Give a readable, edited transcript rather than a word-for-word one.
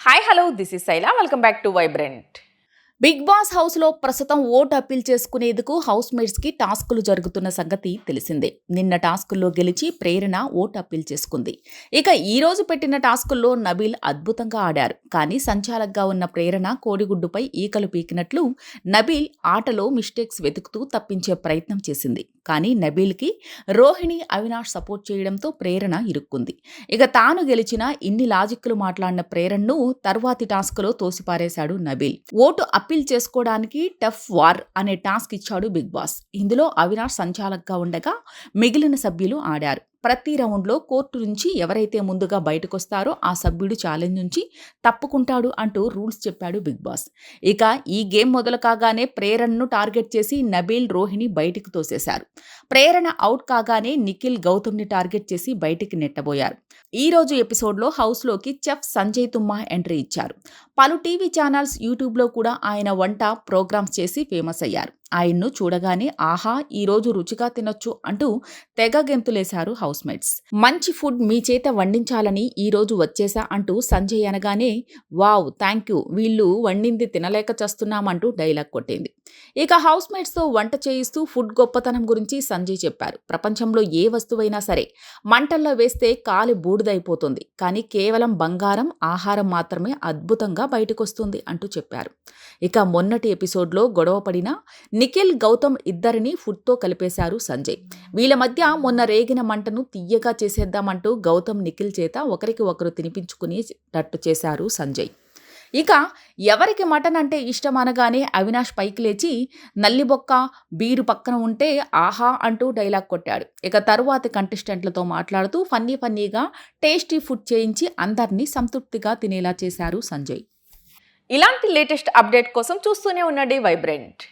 Hi hello this is Shaila welcome back to vibrant. Bigg Boss హౌస్లో ప్రస్తుతం vote appeal చేసుకునేందుకు house మేట్స్కి టాస్కులు జరుగుతున్న సంగతి తెలిసిందే. నిన్న టాస్కుల్లో గెలిచి ప్రేరణ ఓటు అప్పీల్ చేసుకుంది. ఇక ఈ రోజు పెట్టిన టాస్కుల్లో నబీల్ అద్భుతంగా ఆడారు. కానీ సంచాలకుగా ఉన్న ప్రేరణ కోడిగుడ్డుపై ఈకలు పీకినట్లు నబీల్ ఆటలో మిస్టేక్స్ వెతుకుతూ తప్పించే ప్రయత్నం చేసింది. కానీ నబీల్కి రోహిణి, అవినాష్ సపోర్ట్ చేయడంతో ప్రేరణ ఇరుక్కుంది. ఇక తాను గెలిచిన ఇన్ని లాజిక్లు మాట్లాడిన ప్రేరణను తర్వాతి టాస్క్లో తోసిపారేశాడు నబీల్. ఓటు అప్పీల్ చేసుకోవడానికి టఫ్ వార్ అనే టాస్క్ ఇచ్చాడు బిగ్ బాస్. ఇందులో అవినాష్ సంచాలకుగా ఉండగా మిగిలిన సభ్యులు ఆడారు. ప్రతి రౌండ్లో కోర్టు నుంచి ఎవరైతే ముందుగా బయటకొస్తారో ఆ సభ్యుడు ఛాలెంజ్ నుంచి తప్పుకుంటాడు అంటూ రూల్స్ చెప్పాడు బిగ్ బాస్. ఇక ఈ గేమ్ మొదలు కాగానే ప్రేరణను టార్గెట్ చేసి నబీల్, రోహిణి బయటికి తోసేశారు. ప్రేరణ అవుట్ కాగానే నిఖిల్, గౌతమ్ని టార్గెట్ చేసి బయటికి నెట్టబోయారు. ఈ రోజు ఎపిసోడ్లో హౌస్లోకి చెఫ్ సంజయ్ తుమ్మా ఎంట్రీ ఇచ్చారు. పలు టీవీ ఛానల్స్, యూట్యూబ్లో కూడా ఆయన వంట ప్రోగ్రామ్స్ చేసి ఫేమస్ అయ్యారు. ఆయన్ను చూడగానే ఆహా, ఈరోజు రుచిగా తినొచ్చు అంటూ తెగ గెంతులేశారు హౌస్ మేట్స్. మంచి ఫుడ్ మీ చేత వండించాలని ఈ రోజు వచ్చేసా అంటూ సంజయ్ అనగానే వావ్ థ్యాంక్ యూ, వీళ్ళు వండింది తినలేక చస్తున్నామంటూ డైలాగ్ కొట్టింది. ఇక హౌస్ మేట్స్తో వంట చేయిస్తూ ఫుడ్ గొప్పతనం గురించి సంజయ్ చెప్పారు. ప్రపంచంలో ఏ వస్తువైనా సరే మంటల్లో వేస్తే కాలి బూడిదైపోతుంది, కానీ కేవలం బంగారం, ఆహారం మాత్రమే అద్భుతంగా బయటకొస్తుంది అంటూ చెప్పారు. ఇక మొన్నటి ఎపిసోడ్లో గొడవ పడిన నిఖిల్, గౌతమ్ ఇద్దరిని ఫుడ్తో కలిపేశారు సంజయ్. వీళ్ళ మధ్య మొన్న రేగిన మంటను తియ్యగా చేసేద్దామంటూ గౌతమ్, నిఖిల్ చేత ఒకరికి ఒకరు తినిపించుకునేటట్టు చేశారు సంజయ్. ఇక ఎవరికి మటన్ అంటే ఇష్టం అనగానే అవినాష్ పైకి లేచి నల్లిబొక్క, బీరు పక్కన ఉంటే ఆహా అంటూ డైలాగ్ కొట్టాడు. ఇక తరువాతి కంటెస్టెంట్లతో మాట్లాడుతూ ఫన్నీగా టేస్టీ ఫుడ్ చేయించి అందరినీ సంతృప్తిగా తినేలా చేశారు సంజయ్. ఇలాంటి లేటెస్ట్ అప్డేట్ కోసం చూస్తూనే ఉండండి వైబ్రెంట్.